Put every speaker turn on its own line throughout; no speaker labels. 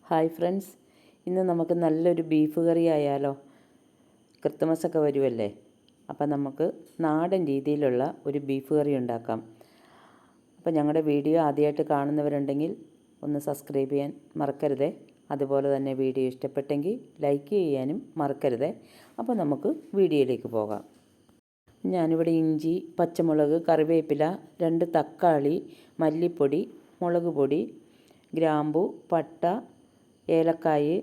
Hi friends, ഇന്ന് നമുക്ക് നല്ലൊരു ബീഫ് കറി ആയാലോ? ക്രിസ്മസൊക്കെ വരുമല്ലേ, അപ്പം നമുക്ക് നാടൻ രീതിയിലുള്ള ഒരു ബീഫ് കറി ഉണ്ടാക്കാം. അപ്പോൾ ഞങ്ങളുടെ വീഡിയോ ആദ്യമായിട്ട് കാണുന്നവരുണ്ടെങ്കിൽ ഒന്ന് സബ്സ്ക്രൈബ് ചെയ്യാൻ മറക്കരുതേ. അതുപോലെ തന്നെ വീഡിയോ ഇഷ്ടപ്പെട്ടെങ്കിൽ ലൈക്ക് ചെയ്യാനും മറക്കരുതേ. അപ്പോൾ നമുക്ക് വീഡിയോയിലേക്ക് പോകാം. ഞാനിവിടെ ഇഞ്ചി, പച്ചമുളക്, കറിവേപ്പില, 2 തക്കാളി, മല്ലിപ്പൊടി, മുളക് പൊടി, ഗ്രാമ്പു, പട്ട, ഏലക്കായ്,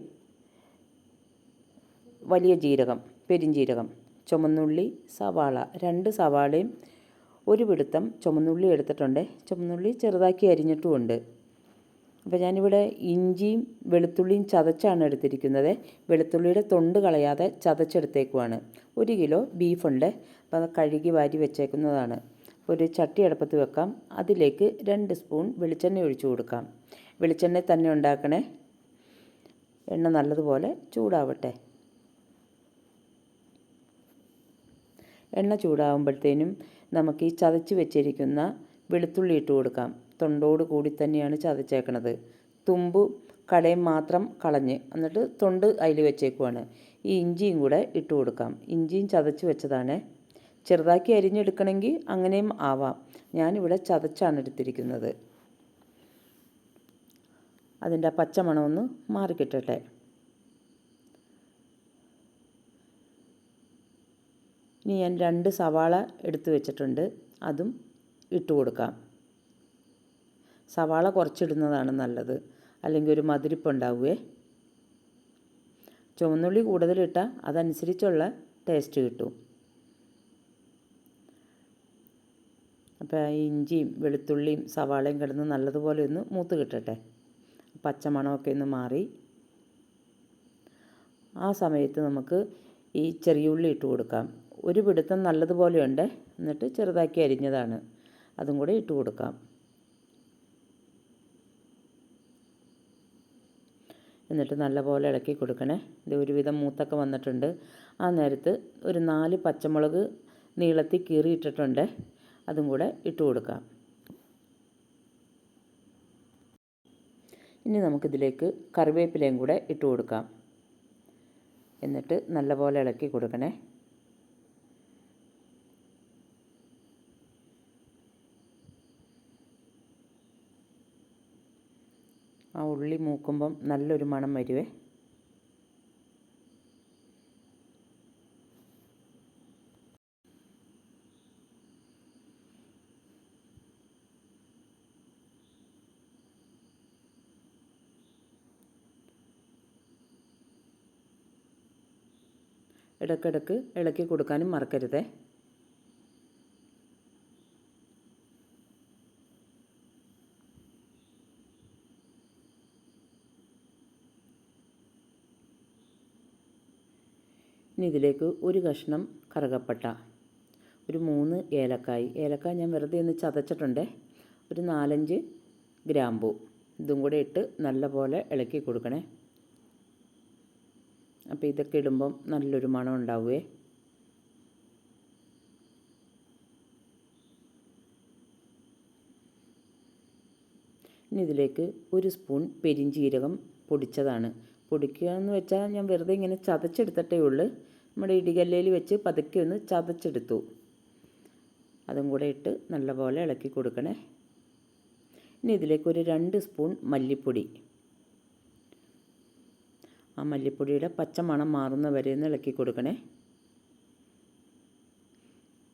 വലിയ ജീരകം, പെരിഞ്ജീരകം, ചുമന്നുള്ളി, സവാള, 2 സവാളയും 1 പിടുത്തം ചുമന്നുള്ളി എടുത്തിട്ടുണ്ട്. ചുമന്നുള്ളി ചെറുതാക്കി അരിഞ്ഞിട്ടുമുണ്ട്. അപ്പോൾ ഞാനിവിടെ ഇഞ്ചിയും വെളുത്തുള്ളിയും ചതച്ചാണ് എടുത്തിരിക്കുന്നത്. വെളുത്തുള്ളിയുടെ തൊണ്ട് കളയാതെ ചതച്ചെടുത്തേക്കുവാണ്. 1 കിലോ ബീഫുണ്ട്. അപ്പോൾ അത് കഴുകി വാരി വെച്ചേക്കുന്നതാണ്. ഒരു ചട്ടി അടുപ്പത്ത് വെക്കാം. അതിലേക്ക് 2 സ്പൂൺ വെളിച്ചെണ്ണ ഒഴിച്ചു കൊടുക്കാം. വെളിച്ചെണ്ണ തന്നെ ഉണ്ടാക്കണേ. എണ്ണ നല്ലതുപോലെ ചൂടാവട്ടെ. എണ്ണ ചൂടാകുമ്പോഴത്തേനും നമുക്ക് ഈ ചതച്ച് വെച്ചിരിക്കുന്ന വെളുത്തുള്ളി ഇട്ട് കൊടുക്കാം. തൊണ്ടോട് കൂടി തന്നെയാണ് ചതച്ചേക്കണത്. തുമ്പ് കടയും മാത്രം കളഞ്ഞ് എന്നിട്ട് തൊണ്ട് അതിൽ വെച്ചേക്കുവാണ്. ഈ ഇഞ്ചിയും കൂടെ ഇട്ട് കൊടുക്കാം. ഇഞ്ചിയും ചതച്ച് വെച്ചതാണ്. ചെറുതാക്കി അരിഞ്ഞെടുക്കണമെങ്കിൽ അങ്ങനെയും ആവാം. ഞാനിവിടെ ചതച്ചാണ് എടുത്തിരിക്കുന്നത്. അതിൻ്റെ പച്ചമണമൊന്ന് മാറിക്കിട്ടട്ടെ. ഇനി ഞാൻ 2 സവാള എടുത്ത് വെച്ചിട്ടുണ്ട്. അതും ഇട്ട് കൊടുക്കാം. സവാള കുറച്ചിടുന്നതാണ് നല്ലത്, അല്ലെങ്കിൽ ഒരു മധുരിപ്പുണ്ടാവുകയെ. ചുവന്നുള്ളി കൂടുതലിട്ടാൽ അതനുസരിച്ചുള്ള ടേസ്റ്റ് കിട്ടും. അപ്പോൾ ഇഞ്ചിയും വെളുത്തുള്ളിയും സവാളയും കിടന്ന് നല്ലതുപോലെ ഒന്ന് മൂത്ത് കിട്ടട്ടെ. പച്ചമണമൊക്കെ ഒന്ന് മാറി ആ സമയത്ത് നമുക്ക് ഈ ചെറിയ ഉള്ളി ഇട്ട് കൊടുക്കാം. 1 പിടുത്തം നല്ലതുപോലെയുണ്ട്. എന്നിട്ട് ചെറുതാക്കി അരിഞ്ഞതാണ്. അതും കൂടെ ഇട്ട് കൊടുക്കാം. എന്നിട്ട് നല്ലപോലെ ഇളക്കി കൊടുക്കണേ. ഇത് ഒരുവിധം മൂത്തൊക്കെ വന്നിട്ടുണ്ട്. ആ നേരത്ത് ഒരു 4 പച്ചമുളക് നീളത്തിൽ കീറിയിട്ടിട്ടുണ്ട്. അതും കൂടെ ഇട്ട് കൊടുക്കാം. ഇനി നമുക്കിതിലേക്ക് കറിവേപ്പിലയും കൂടെ ഇട്ട് കൊടുക്കാം. എന്നിട്ട് നല്ലപോലെ ഇളക്കി കൊടുക്കണേ. ആ ഉള്ളി മൂക്കുമ്പം നല്ലൊരു മണം വരുവേ. ഇടയ്ക്കിടയ്ക്ക് ഇളക്കി കൊടുക്കാനും മറക്കരുതേ. ഇനി ഇതിലേക്ക് ഒരു കഷ്ണം കറുകപ്പട്ട, ഒരു 3 ഏലക്കായ് ഞാൻ വെറുതെ ഒന്ന് ചതച്ചിട്ടുണ്ട്. ഒരു 4-5 ഗ്രാമ്പൂ, ഇതും കൂടെ ഇട്ട് നല്ലപോലെ ഇളക്കി കൊടുക്കണേ. അപ്പോൾ ഇതൊക്കെ ഇടുമ്പം നല്ലൊരു മണം ഉണ്ടാവുകയെ. ഇനി ഇതിലേക്ക് 1 സ്പൂൺ പെരിഞ്ജീരകം പൊടിച്ചതാണ്. പൊടിക്കുക എന്ന് വെച്ചാൽ ഞാൻ വെറുതെ ഇങ്ങനെ ചതച്ചെടുത്തിട്ടേ ഉള്ളൂ. നമ്മുടെ ഇടികല്ലിൽ വെച്ച് പതുക്കെ ഒന്ന് ചതച്ചെടുത്തു. അതും കൂടെ ഇട്ട് നല്ലപോലെ ഇളക്കി കൊടുക്കണേ. ഇനി ഇതിലേക്ക് ഒരു 2 സ്പൂൺ മല്ലിപ്പൊടി. ആ മല്ലിപ്പൊടിയുടെ പച്ചമണം മാറുന്ന വരെ ഒന്ന് ഇളക്കി കൊടുക്കണേ.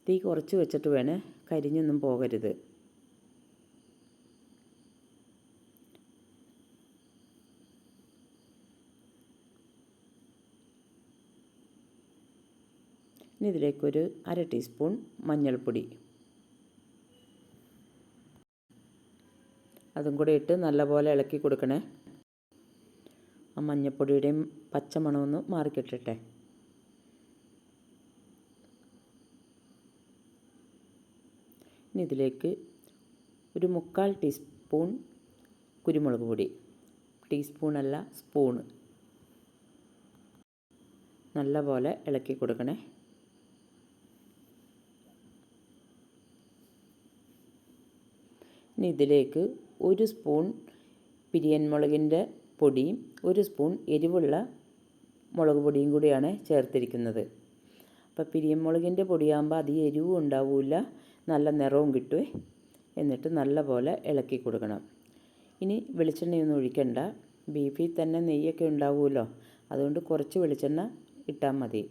തീ കുറച്ച് വെച്ചിട്ട് വേണേ, കരിഞ്ഞൊന്നും പോകരുത്. ഇനി ഇതിലേക്കൊരു 1/2 ടീസ്പൂൺ മഞ്ഞൾപ്പൊടി, അതും കൂടെ ഇട്ട് നല്ലപോലെ ഇളക്കി കൊടുക്കണേ. ആ മഞ്ഞൾപ്പൊടിയുടെയും പച്ചമണമൊന്ന് മാറിക്കിട്ടട്ടെ. ഇനി ഇതിലേക്ക് ഒരു 3/4 ടീസ്പൂൺ കുരുമുളക് പൊടി, ടീസ്പൂണല്ല സ്പൂണ്, നല്ലപോലെ ഇളക്കി കൊടുക്കണേ. ഇനി ഇതിലേക്ക് 1 സ്പൂൺ പിരിയൻ മുളകിൻ്റെ പൊടിയും 1 സ്പൂൺ എരിവുള്ള മുളക് പൊടിയും കൂടിയാണ് ചേർത്തിരിക്കുന്നത്. അപ്പോൾ പിരിയമുളകിൻ്റെ പൊടിയാകുമ്പോൾ അധികം എരിവും ഉണ്ടാവില്ല, നല്ല നിറവും കിട്ടുമേ. എന്നിട്ട് നല്ലപോലെ ഇളക്കി കൊടുക്കണം. ഇനി വെളിച്ചെണ്ണയൊന്നും ഒഴിക്കണ്ട, ബീഫിൽ തന്നെ നെയ്യൊക്കെ ഉണ്ടാവുമല്ലോ, അതുകൊണ്ട് കുറച്ച് വെളിച്ചെണ്ണ ഇട്ടാൽ മതി.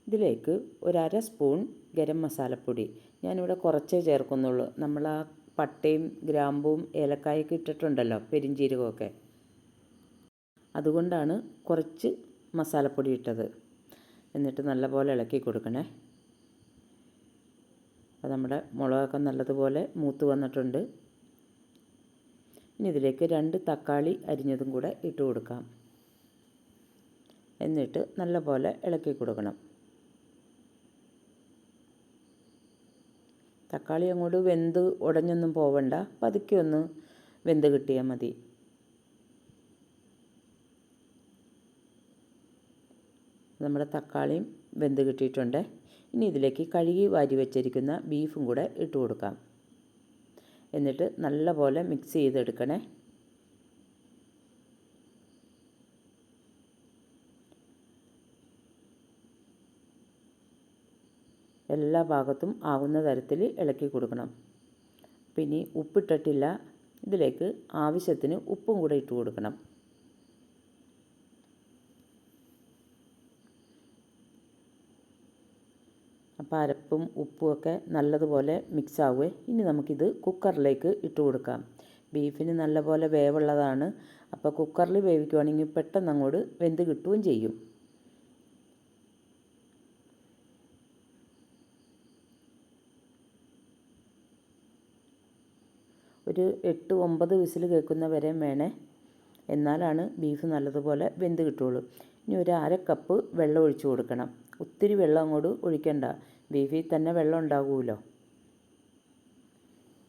ഇതിലേക്ക് 1/2 സ്പൂൺ ഗരം മസാലപ്പൊടി, ഞാനിവിടെ കുറച്ചേ ചേർക്കുന്നുള്ളൂ. നമ്മൾ ആ പട്ടയും ഗ്രാമ്പും ഏലക്കായൊക്കെ ഇട്ടിട്ടുണ്ടല്ലോ, പെരിഞ്ചീരകമൊക്കെ, അതുകൊണ്ടാണ് കുറച്ച് മസാലപ്പൊടി ഇട്ടത്. എന്നിട്ട് നല്ലപോലെ ഇളക്കി കൊടുക്കണേ. അപ്പോൾ നമ്മുടെ മുളകൊക്കെ നല്ലതുപോലെ മൂത്ത് വന്നിട്ടുണ്ട്. ഇനി ഇതിലേക്ക് 2 തക്കാളി അരിഞ്ഞതും കൂടെ ഇട്ട് കൊടുക്കാം. എന്നിട്ട് നല്ലപോലെ ഇളക്കി കൊടുക്കണം. തക്കാളി അങ്ങോട്ട് വെന്ത് ഉടഞ്ഞൊന്നും പോവണ്ട, പതുക്കെ ഒന്ന് വെന്ത് കിട്ടിയാൽ മതി. നമ്മുടെ തക്കാളിയും വെന്ത് കിട്ടിയിട്ടുണ്ട്. ഇനി ഇതിലേക്ക് കഴുകി വാരി വെച്ചിരിക്കുന്ന ബീഫും കൂടെ ഇട്ട് കൊടുക്കാം. എന്നിട്ട് നല്ലപോലെ മിക്സ് ചെയ്തെടുക്കണേ. എല്ലാ ഭാഗത്തും ആകുന്ന തരത്തിൽ ഇളക്കി കൊടുക്കണം. പിന്നെ ഉപ്പിട്ടിട്ടില്ല, ഇതിലേക്ക് ആവശ്യത്തിന് ഉപ്പും കൂടെ ഇട്ട് കൊടുക്കണം. അപ്പോൾ അരപ്പും ഉപ്പുമൊക്കെ നല്ലതുപോലെ മിക്സ് ആവുമേ. ഇനി നമുക്കിത് കുക്കറിലേക്ക് ഇട്ട് കൊടുക്കാം. ബീഫിന് നല്ലപോലെ വേവുള്ളതാണ്. അപ്പോൾ കുക്കറിൽ വേവിക്കുവാണെങ്കിൽ പെട്ടെന്ന് അങ്ങോട്ട് വെന്ത് കിട്ടുകയും ചെയ്യും. ഒരു 8-9 വിസിൽ കേൾക്കുന്ന വരെ വേണേ, എന്നാലാണ് ബീഫ് നല്ലതുപോലെ വെന്ത് കിട്ടുള്ളൂ. ഇനി ഒരു 1/2 കപ്പ് വെള്ളം ഒഴിച്ച് കൊടുക്കണം. ഒത്തിരി വെള്ളം അങ്ങോട്ട് ഒഴിക്കണ്ട, ബീഫിൽ തന്നെ വെള്ളം ഉണ്ടാകുമല്ലോ.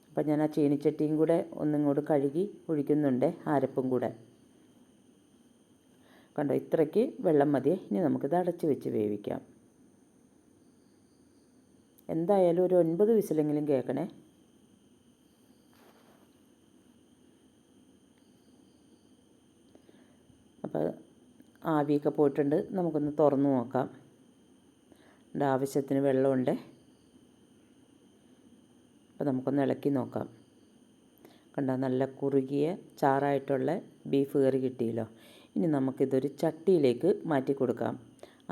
അപ്പം ഞാൻ ആ ചീനിച്ചട്ടിയും കൂടെ ഒന്നിങ്ങോട്ട് കഴുകി ഒഴിക്കുന്നുണ്ട്, അരപ്പും കൂടെ. കണ്ടോ, ഇത്രയ്ക്ക് വെള്ളം മതിയേ. ഇനി നമുക്കിത് അടച്ച് വെച്ച് വേവിക്കാം. എന്തായാലും ഒരു 9 വിസിലെങ്കിലും കേൾക്കണേ. അപ്പോൾ ആവിയൊക്കെ പോയിട്ടുണ്ട്, നമുക്കൊന്ന് തുറന്ന് നോക്കാം. ആവശ്യത്തിന് വെള്ളമുണ്ട്. അപ്പോൾ നമുക്കൊന്ന് ഇളക്കി നോക്കാം. കണ്ടോ, നല്ല കുറുകിയ ചാറായിട്ടുള്ള ബീഫ് കറി കിട്ടിയല്ലോ. ഇനി നമുക്കിതൊരു ചട്ടിയിലേക്ക് മാറ്റി കൊടുക്കാം.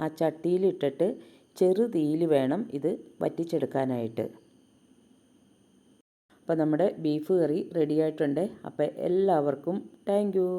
ആ ചട്ടിയിലിട്ടിട്ട് ചെറു തീയിൽ വേണം ഇത് വറ്റിച്ചെടുക്കാനായിട്ട്. അപ്പോൾ നമ്മുടെ ബീഫ് കറി റെഡി ആയിട്ടുണ്ട്. അപ്പോൾ എല്ലാവർക്കും താങ്ക് യു.